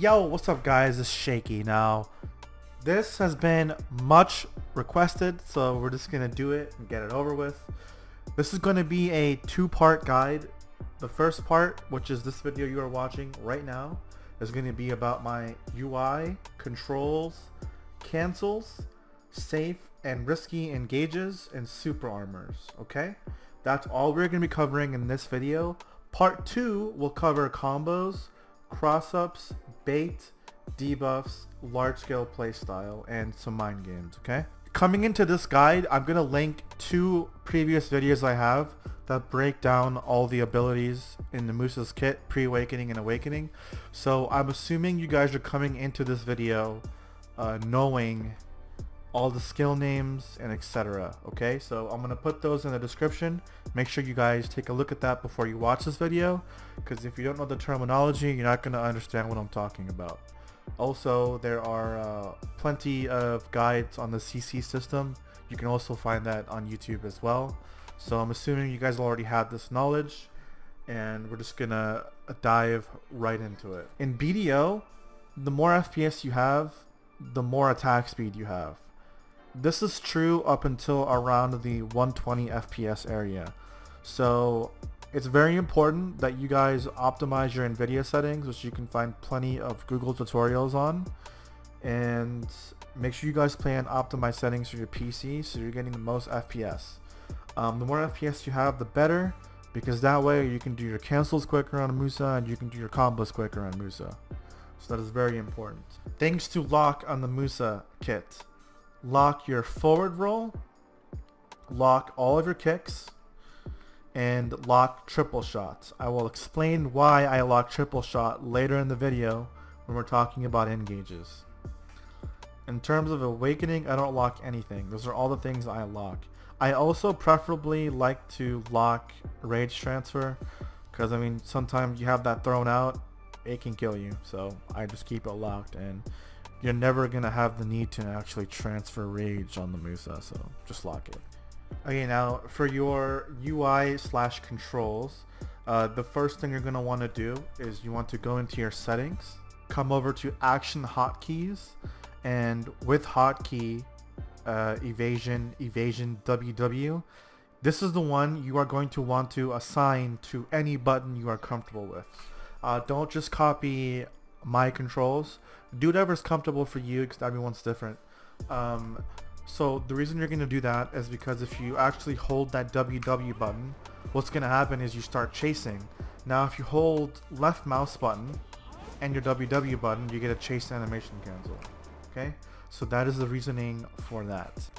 Yo, what's up guys, it's Shaky. Now, this has been much requested, so we're just gonna do it and get it over with. This is gonna be a two-part guide. The first part, which is this video you are watching right now, is gonna be about my UI, controls, cancels, safe and risky engages, and super armors, okay? That's all we're gonna be covering in this video. Part 2 will cover combos, cross-ups, bait, debuffs, large-scale playstyle, and some mind games, okay? Coming into this guide, I'm going to link 2 previous videos I have that break down all the abilities in the Musa's kit, pre-awakening and awakening. So I'm assuming you guys are coming into this video knowing all the skill names and etc. Okay, so I'm gonna put those in the description. Make sure you guys take a look at that before you watch this video, because if you don't know the terminology, you're not gonna understand what I'm talking about. Also, there are plenty of guides on the CC system. You can also find that on YouTube as well. So I'm assuming you guys already have this knowledge, and we're just gonna dive right into it. In BDO, the more FPS you have, the more attack speed you have. This is true up until around the 120 FPS area. So it's very important that you guys optimize your NVIDIA settings, which you can find plenty of Google tutorials on. And make sure you guys play on optimized settings for your PC so you're getting the most FPS. The more FPS you have, the better, because that way you can do your cancels quicker on Musa and you can do your combos quicker on Musa. So that is very important. Things to lock on the Musa kit. Lock your forward roll, lock all of your kicks, and lock triple shots. I will explain why I lock triple shot later in the video when we're talking about engages. In terms of awakening, I don't lock anything. Those are all the things I lock. I also preferably like to lock rage transfer, because I mean sometimes you have that thrown out, it can kill you, so I just keep it locked, and you're never gonna have the need to actually transfer rage on the Musa, so just lock it. Okay, now for your UI/controls, the first thing you're gonna want to do is you want to go into your settings, come over to action hotkeys, and with hotkey evasion WW, this is the one you are going to want to assign to any button you are comfortable with. Don't just copy my controls. Do whatever's comfortable for you, because everyone's different. So the reason you're going to do that is because if you actually hold that WW button, what's going to happen is you start chasing. Now if you hold left mouse button and your WW button, you get a chase animation cancel. Okay, so that is the reasoning for that.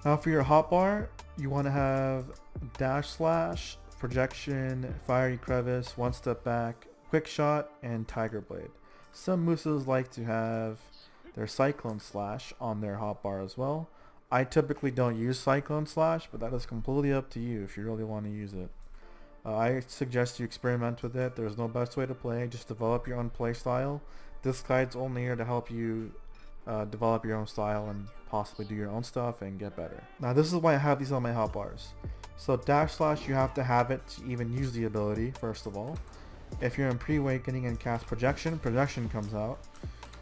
Now for your hotbar, you want to have dash slash, projection, fiery crevice, one step back, quick shot, and tiger blade. Some Musas like to have their cyclone slash on their hotbar as well. I typically don't use cyclone slash, but that is completely up to you if you really want to use it. I suggest you experiment with it. There's no best way to play. Just develop your own play style. This guide's only here to help you develop your own style and possibly do your own stuff and get better. Now this is why I have these on my hotbars. So dash slash, you have to have it to even use the ability, first of all. If you're in pre-awakening and cast projection, projection comes out.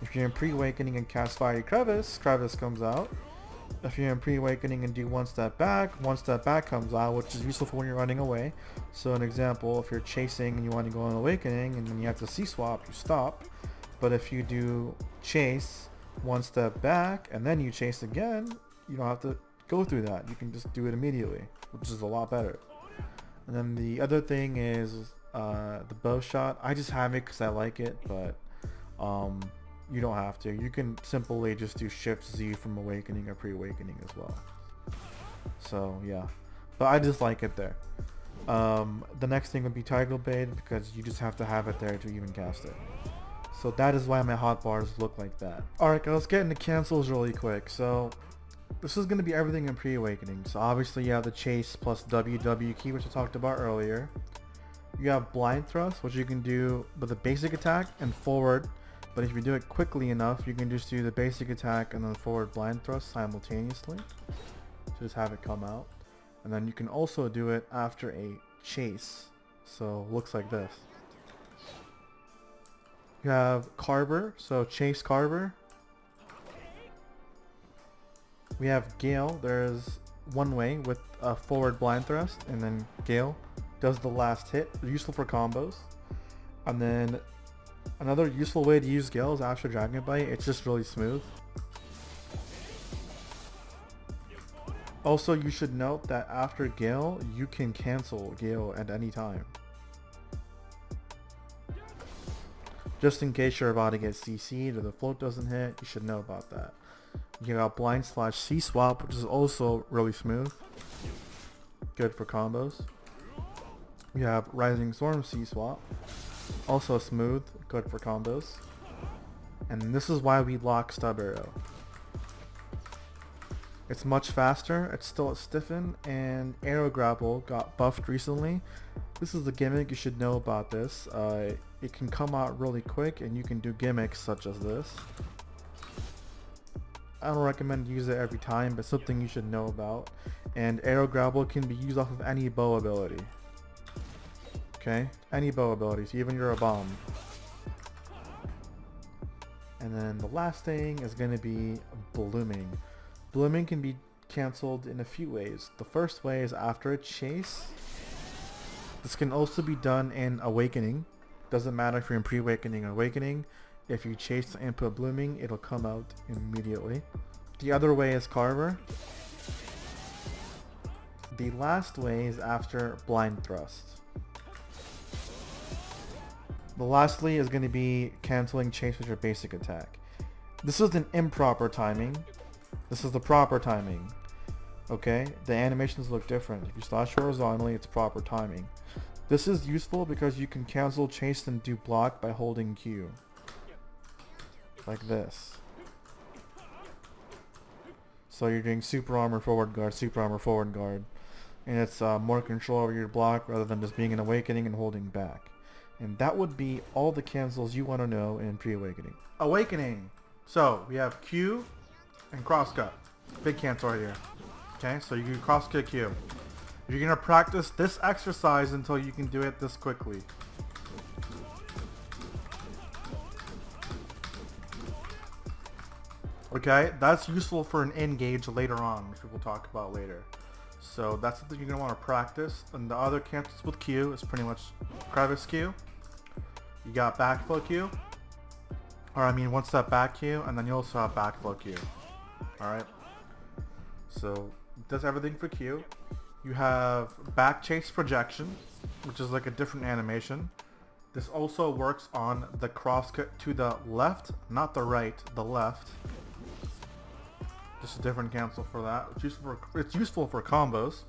If you're in pre-awakening and cast fiery crevice, crevice comes out. If you're in pre-awakening and do one step back comes out, which is useful for when you're running away. So an example, if you're chasing and you want to go on awakening and then you have to C-swap, you stop. But if you do chase, one step back, and then you chase again, you don't have to go through that. You can just do it immediately, which is a lot better. And then the other thing is the bow shot. I just have it because I like it, but you don't have to. You can simply just do shift Z from awakening or pre-awakening as well. So yeah, but I just like it there. The next thing would be tiger blade, because you just have to have it there to even cast it. So that is why my hotbars look like that. Alright guys, let's get into cancels really quick. So this is going to be everything in pre-awakening. So obviously you have the chase plus WW key, which I talked about earlier. You have blind thrust, which you can do with a basic attack and forward, but if you do it quickly enough, you can just do the basic attack and then forward blind thrust simultaneously. So just have it come out. And then you can also do it after a chase. So looks like this. You have Carver, so chase Carver. We have Gale. There's one way with a forward blind thrust, and then Gale does the last hit. Useful for combos. And then another useful way to use Gale is after Dragon Bite. It's just really smooth. Also, you should note that after Gale, you can cancel Gale at any time. Just in case you're about to get CC'd or the float doesn't hit, you should know about that. You got Blind Slash C Swap, which is also really smooth. Good for combos. You have Rising Storm C Swap, also smooth, good for combos. And this is why we lock Stub Arrow. It's much faster, it's still stiffened, and Arrow Grapple got buffed recently. This is the gimmick, you should know about this. It can come out really quick and you can do gimmicks such as this. I don't recommend use it every time, but something you should know about. And Arrow Grapple can be used off of any bow ability. Okay? Any bow abilities, even your bomb. And then the last thing is going to be Blooming. Blooming can be cancelled in a few ways. The first way is after a chase. This can also be done in Awakening. Doesn't matter if you're in Pre-Awakening or Awakening. If you chase the input Blooming, it'll come out immediately. The other way is Carver. The last way is after Blind Thrust. The lastly is going to be canceling chase with your basic attack. This is an improper timing. This is the proper timing. Okay? The animations look different. If you slash horizontally, it's proper timing. This is useful because you can cancel chase and do block by holding Q. Like this. So you're doing super armor forward guard, super armor forward guard. And it's more control over your block rather than just being an awakening and holding back. And that would be all the cancels you want to know in pre-awakening. Awakening. So we have Q and crosscut. Big cancel right here. Okay, so you can crosscut Q. You're going to practice this exercise until you can do it this quickly. Okay, that's useful for an engage later on, which we will talk about later. So that's something you're going to want to practice. And the other cancels with Q is pretty much crevice Q. You got backflow Q. Or I mean one step back Q, and then you also have backflow Q. Alright. So it does everything for Q. You have back chase projection, which is like a different animation. This also works on the crosscut to the left, not the right, the left. Just a different cancel for that. It's useful for combos.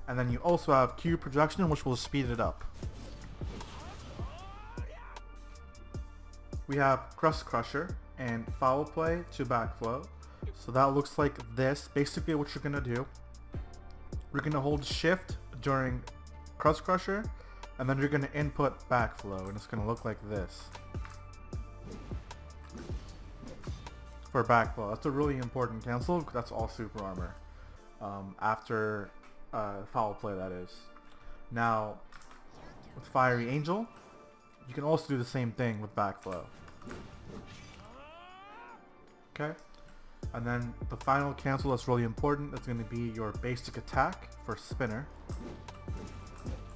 And then you also have Q projection, which will speed it up. We have Crust Crusher and Foul Play to backflow. So that looks like this. Basically what you're going to do, you're going to hold shift during Crust Crusher, and then you're going to input backflow, and it's going to look like this. For backflow, that's a really important cancel, because that's all super armor. After Foul Play, that is. Now, with Fiery Angel, you can also do the same thing with backflow. Okay? And then the final cancel that's really important is going to be your basic attack for spinner.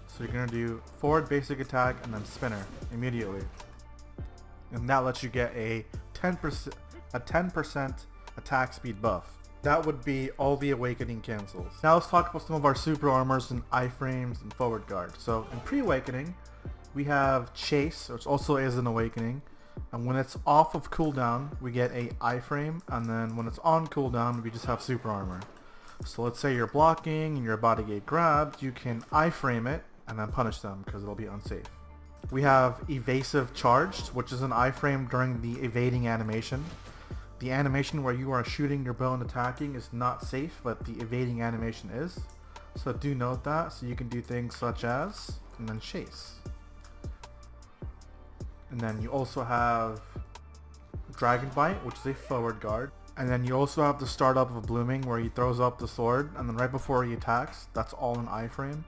So you're going to do forward basic attack and then spinner immediately. And that lets you get a 10% attack speed buff. That would be all the awakening cancels. Now let's talk about some of our super armors and iframes and forward guard. So in pre-awakening, we have chase, which also is an awakening. And when it's off of cooldown, we get a iframe, and then when it's on cooldown, we just have super armor. So let's say you're blocking and you're about to get grabbed, you can iframe it and then punish them because it'll be unsafe. We have evasive charged, which is an iframe during the evading animation. The animation where you are shooting your bow and attacking is not safe, but the evading animation is. So do note that, so you can do things such as, and then chase. And then you also have Dragon Bite, which is a forward guard. And then you also have the startup of Blooming, where he throws up the sword, and then right before he attacks, that's all an iframe.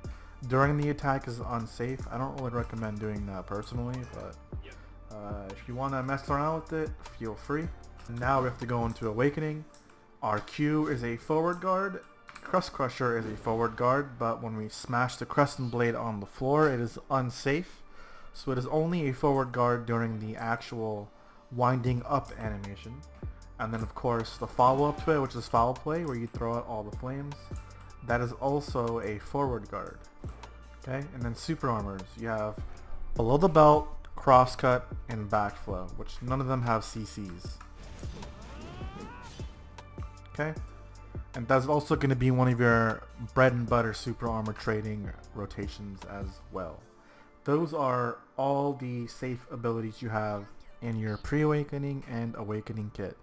During the attack is unsafe. I don't really recommend doing that personally, but If you want to mess around with it, feel free. Now we have to go into Awakening. Our Q is a forward guard. Crust Crusher is a forward guard, but when we smash the Crescent Blade on the floor, it is unsafe. So it is only a forward guard during the actual winding up animation. And then of course the follow-up to it, which is Foul Play, where you throw out all the flames. That is also a forward guard. Okay, and then super armors. You have Below the Belt, Crosscut, and Backflow, which none of them have CCs. Okay, and that's also going to be one of your bread and butter super armor trading rotations as well. Those are all the safe abilities you have in your pre-awakening and awakening kit.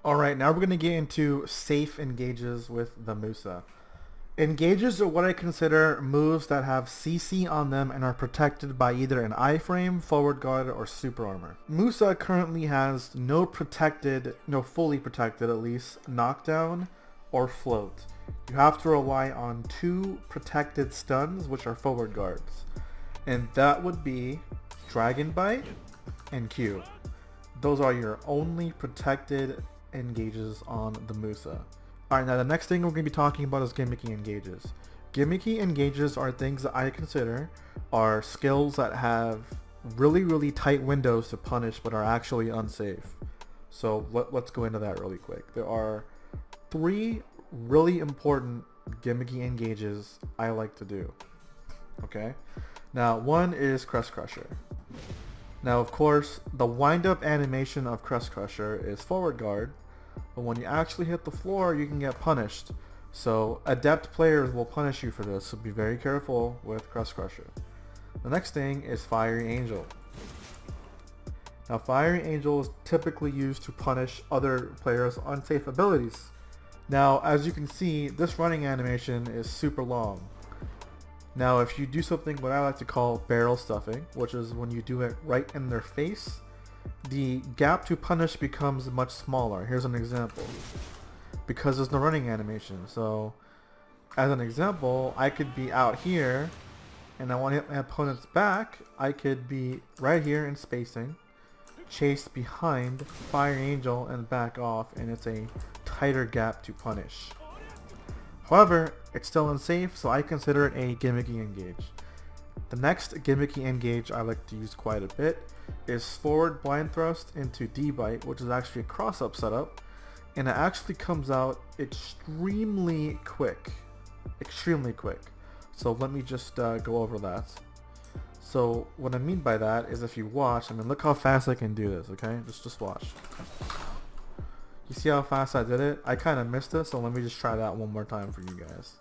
Alright, now we're going to get into safe engages with the Musa. Engages are what I consider moves that have CC on them and are protected by either an iframe, forward guard, or super armor. Musa currently has no fully protected at least, knockdown or float. You have to rely on 2 protected stuns, which are forward guards. And that would be Dragon Bite and Q. Those are your only protected engages on the Musa. Alright, now the next thing we're going to be talking about is gimmicky engages. Gimmicky engages are things that I consider are skills that have really tight windows to punish but are actually unsafe. So let's go into that really quick. There are 3 really important gimmicky engages I like to do. Okay? Now one is Crust Crusher. Now of course the wind up animation of Crust Crusher is forward guard, but when you actually hit the floor you can get punished. So adept players will punish you for this, so be very careful with Crust Crusher. The next thing is Fiery Angel. Now Fiery Angel is typically used to punish other players' unsafe abilities. Now as you can see, this running animation is super long. Now if you do something what I like to call barrel stuffing, which is when you do it right in their face, the gap to punish becomes much smaller. Here's an example. Because there's no running animation. So as an example, I could be out here and I want to hit my opponent's back. I could be right here in spacing, chase behind Fire Angel and back off, and it's a tighter gap to punish. However, it's still unsafe, so I consider it a gimmicky engage. The next gimmicky engage I like to use quite a bit is forward blind thrust into D-bite, which is actually a cross-up setup, and it actually comes out extremely quick. Extremely quick. So let me just go over that. So what I mean by that is if you watch, I mean look how fast I can do this, okay? Just watch. You see how fast I did it? I kind of missed it, so let me just try that one more time for you guys.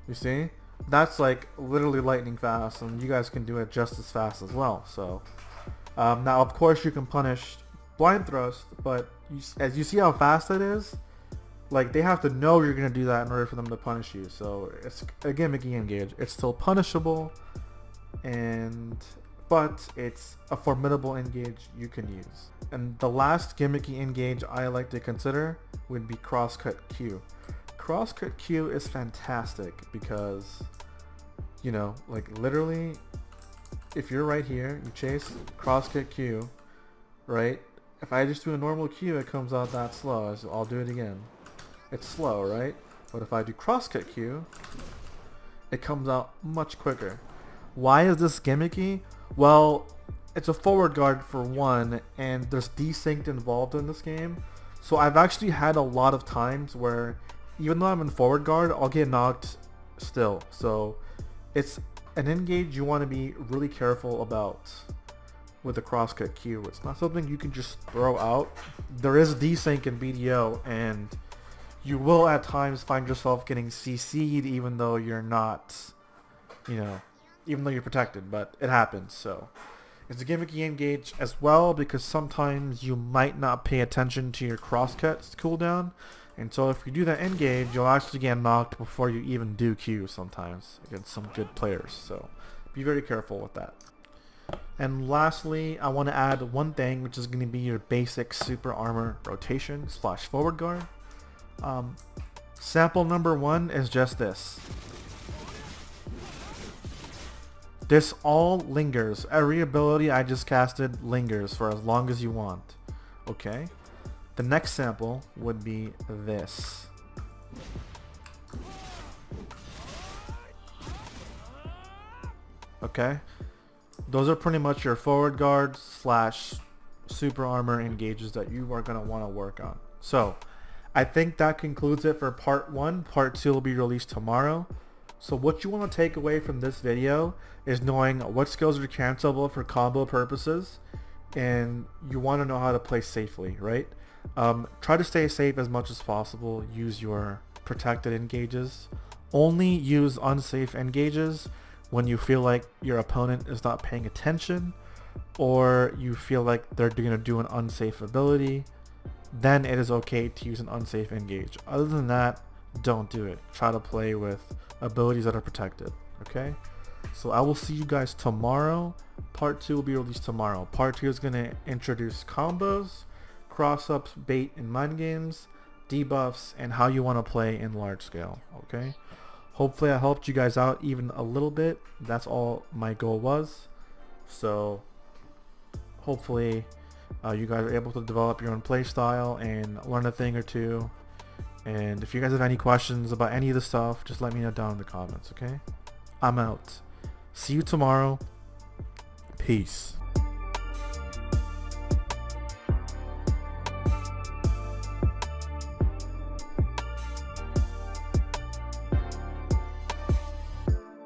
You see? That's like literally lightning fast, and you guys can do it just as fast as well. So now of course you can punish blind thrust, but as you see how fast it is, like they have to know you're gonna do that in order for them to punish you. So it's a gimmicky engage. It's still punishable, but it's a formidable engage you can use. And the last gimmicky engage I like to consider would be Crosscut Q. Crosscut Q is fantastic because, you know, like literally, if you're right here, you chase Crosscut Q, right? If I just do a normal Q, it comes out that slow. So I'll do it again. It's slow, right? But if I do Crosscut Q, it comes out much quicker. Why is this gimmicky? Well, it's a forward guard for one, and there's desync involved in this game. So I've actually had a lot of times where even though I'm in forward guard, I'll get knocked still. So it's an engage you want to be really careful about with the Crosscut Q. It's not something you can just throw out. There is desync in BDO, and you will at times find yourself getting CC'd even though you're not, you know, even though you're protected, but it happens. So it's a gimmicky engage as well because sometimes you might not pay attention to your crosscuts cooldown, and so if you do that engage, you'll actually get knocked before you even do Q sometimes against some good players. So be very careful with that. And lastly, I want to add one thing, which is going to be your basic super armor rotation / forward guard. Sample number 1 is just this. This all lingers. Every ability I just casted lingers for as long as you want. Okay? The next sample would be this. Okay? Those are pretty much your forward guards slash super armor engages that you are going to want to work on. So, I think that concludes it for part 1. Part 2 will be released tomorrow. So what you want to take away from this video is knowing what skills are cancelable for combo purposes, and you want to know how to play safely, right? Try to stay safe as much as possible. Use your protected engages. Only use unsafe engages when you feel like your opponent is not paying attention, or you feel like they're going to do an unsafe ability. Then it is okay to use an unsafe engage. Other than that, don't do it. Try to play with abilities that are protected. Okay? So I will see you guys tomorrow. Part 2 will be released tomorrow. Part 2 is going to introduce combos, cross-ups, bait and mind games, debuffs, and how you want to play in large scale. Okay? Hopefully I helped you guys out even a little bit. That's all my goal was. So hopefully you guys are able to develop your own play style and learn a thing or two. And if you guys have any questions about any of the stuff, just let me know down in the comments, okay? I'm out. See you tomorrow. Peace.